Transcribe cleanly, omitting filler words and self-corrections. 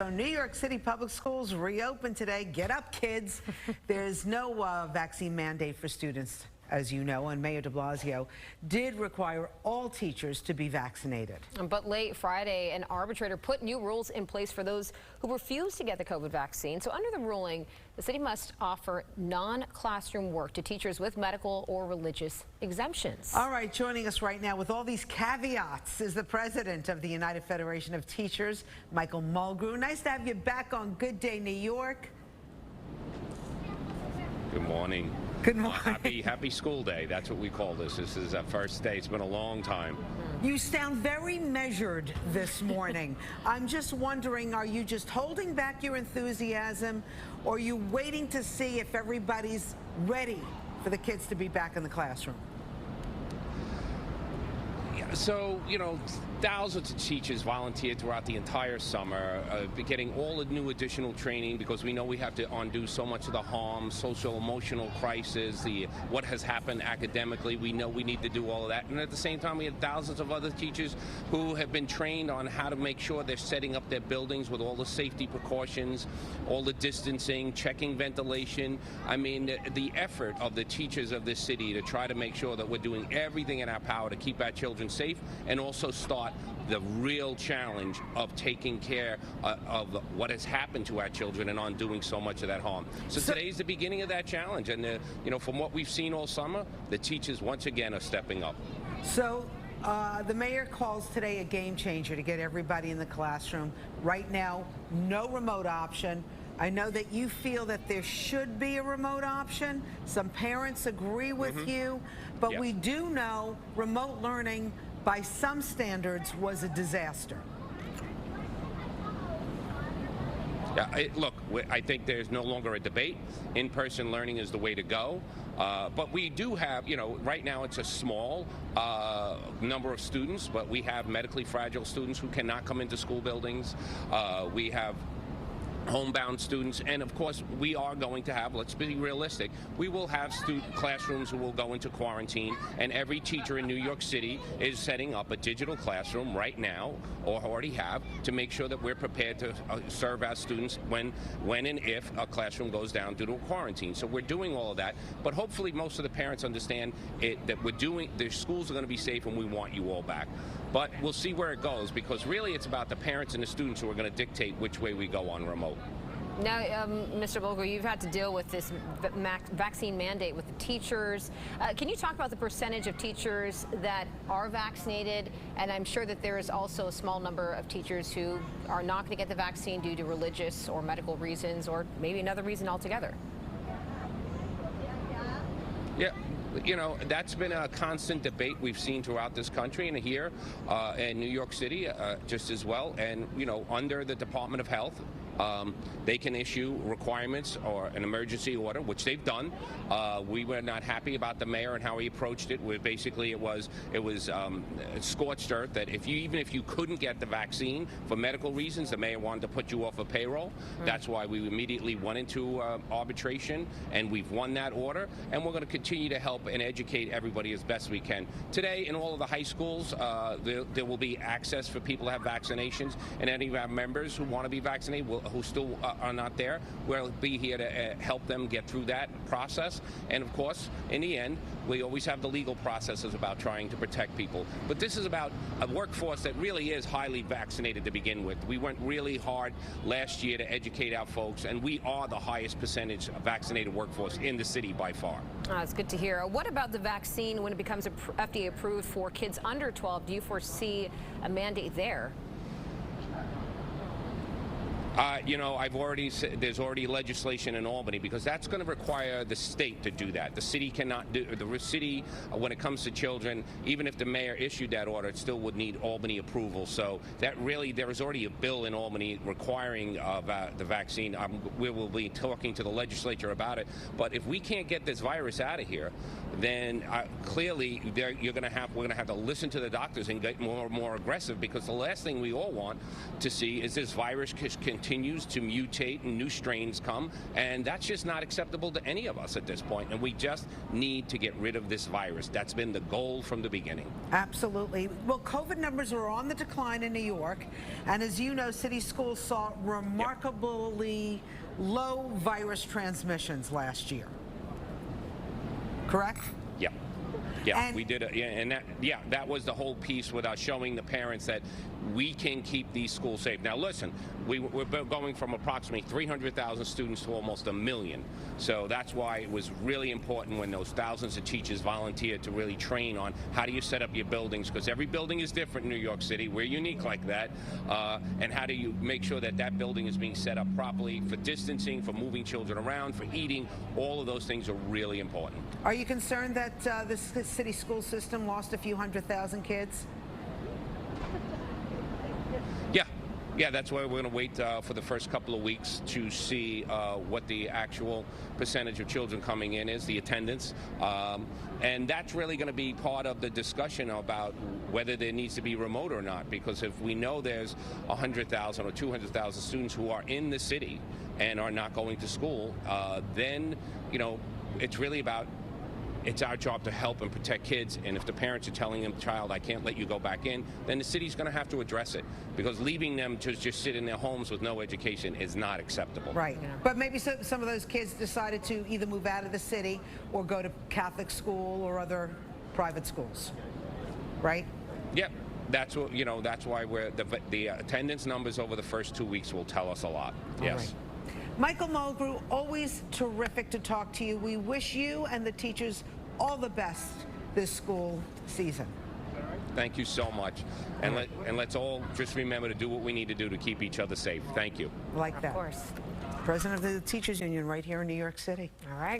So New York City public schools reopen today. Get up, kids. There's no vaccine mandate for students, as you know, and Mayor de Blasio did require all teachers to be vaccinated. But late Friday, an arbitrator put new rules in place for those who refuse to get the COVID vaccine. So under the ruling, the city must offer non-classroom work to teachers with medical or religious exemptions. All right, joining us right now with all these caveats is the president of the United Federation of Teachers, Michael Mulgrew. Nice to have you back on Good Day, New York. Good morning. Good morning. Happy school day. That's what we call this. This is our first day. It's been a long time. You sound very measured this morning. I'm just wondering, are you just holding back your enthusiasm, or are you waiting to see if everybody's ready for the kids to be back in the classroom? So, you know, thousands of teachers volunteered throughout the entire summer, getting all the new additional training because we know we have to undo so much of the harm, social, emotional crisis, what has happened academically. We know we need to do all of that. And at the same time, we had thousands of other teachers who have been trained on how to make sure they're setting up their buildings with all the safety precautions, all the distancing, checking ventilation. I mean, the effort of the teachers of this city to try to make sure that we're doing everything in our power to keep our children safe and also start the real challenge of taking care of what has happened to our children and undoing so much of that harm. So today's the beginning of that challenge, and you know, from what we've seen all summer, the teachers once again are stepping up. So the mayor calls today a game changer to get everybody in the classroom. Right now, no remote option. I know that you feel that there should be a remote option. Some parents agree with you, but Yes. we do know remote learning by some standards was a disaster. Yeah, look, I think there's no longer a debate. In-person learning is the way to go. But we do have, you know, right now it's a small number of students, but we have medically fragile students who cannot come into school buildings. We have homebound students, and of course we are going to have, let's be realistic, we will have classrooms who will go into quarantine, and every teacher in New York City is setting up a digital classroom right now, or already have, to make sure that we're prepared to serve our students when and if a classroom goes down due to a quarantine. So we're doing all of that, but hopefully most of the parents understand that the schools are going to be safe and we want you all back. But we'll see where it goes, because really it's about the parents and the students who are going to dictate which way we go on remote. Now, Mr. Mulgrew, you've had to deal with this vaccine mandate with the teachers. Can you talk about the percentage of teachers that are vaccinated? And I'm sure that there is also a small number of teachers who are not going to get the vaccine due to religious or medical reasons, or maybe another reason altogether. Yeah. You know, that's been a constant debate we've seen throughout this country and here in New York City just as well. And, you know, under the Department of Health, they can issue requirements or an emergency order, which they've done. We were not happy about the mayor and how he approached it. Basically, it was scorched earth that even if you couldn't get the vaccine for medical reasons, the mayor wanted to put you off a payroll. That's why we immediately went into arbitration, and we've won that order. And we're going to continue to help and educate everybody as best we can. Today, in all of the high schools, there will be access for people to have vaccinations, and any of our members who want to be vaccinated who still are not there, we'll be here to help them get through that process. And of course, in the end, we always have the legal processes about trying to protect people. But this is about a workforce that really is highly vaccinated to begin with. We went really hard last year to educate our folks, and we are the highest percentage of vaccinated workforce in the city by far. It's good to hear. What about the vaccine when it becomes FDA approved for kids under 12? Do you foresee a mandate there? You know, I've already said there's already legislation in Albany, because that's going to require the state to do that. The city cannot do, the city, when it comes to children, even if the mayor issued that order, it still would need Albany approval. So that really, there is already a bill in Albany requiring the vaccine. We will be talking to the legislature about it. But if we can't get this virus out of here, then clearly we're going to have to listen to the doctors and get more and more aggressive, because the last thing we all want to see is this virus continue continues to mutate and new strains come, and that's just not acceptable to any of us at this point. And we just need to get rid of this virus. That's been the goal from the beginning. Absolutely. Well, COVID numbers are on the decline in New York, and as you know, city schools saw remarkably low virus transmissions last year. Correct? Yeah. Yeah, And- we did it, and that was the whole piece with us showing the parents that we can keep these schools safe. Now, listen, we're going from approximately 300,000 students to almost 1 million. So that's why it was really important when those thousands of teachers volunteered to really train on how do you set up your buildings, because every building is different in New York City. We're unique like that. And how do you make sure that that building is being set up properly for distancing, for moving children around, for eating. All of those things are really important. Are you concerned that this city school system lost a few 100,000 kids? Yeah, that's why we're going to wait for the first couple of weeks to see what the actual percentage of children coming in is, the attendance. And that's really going to be part of the discussion about whether there needs to be remote or not. Because if we know there's 100,000 or 200,000 students who are in the city and are not going to school, then, it's really about it's our job to help and protect kids, and if the parents are telling them, child, I can't let you go back in, then the city's going to have to address it, because leaving them to just sit in their homes with no education is not acceptable. Right. But maybe some of those kids decided to either move out of the city or go to Catholic school or other private schools, right? Yep. That's what, that's why the attendance numbers over the first 2 weeks will tell us a lot. Yes. Right. Michael Mulgrew, always terrific to talk to you. We wish you and the teachers all the best this school season. Thank you so much. And let's all just remember to do what we need to do to keep each other safe. Thank you. Like that. Of course. President of the Teachers Union right here in New York City. All right.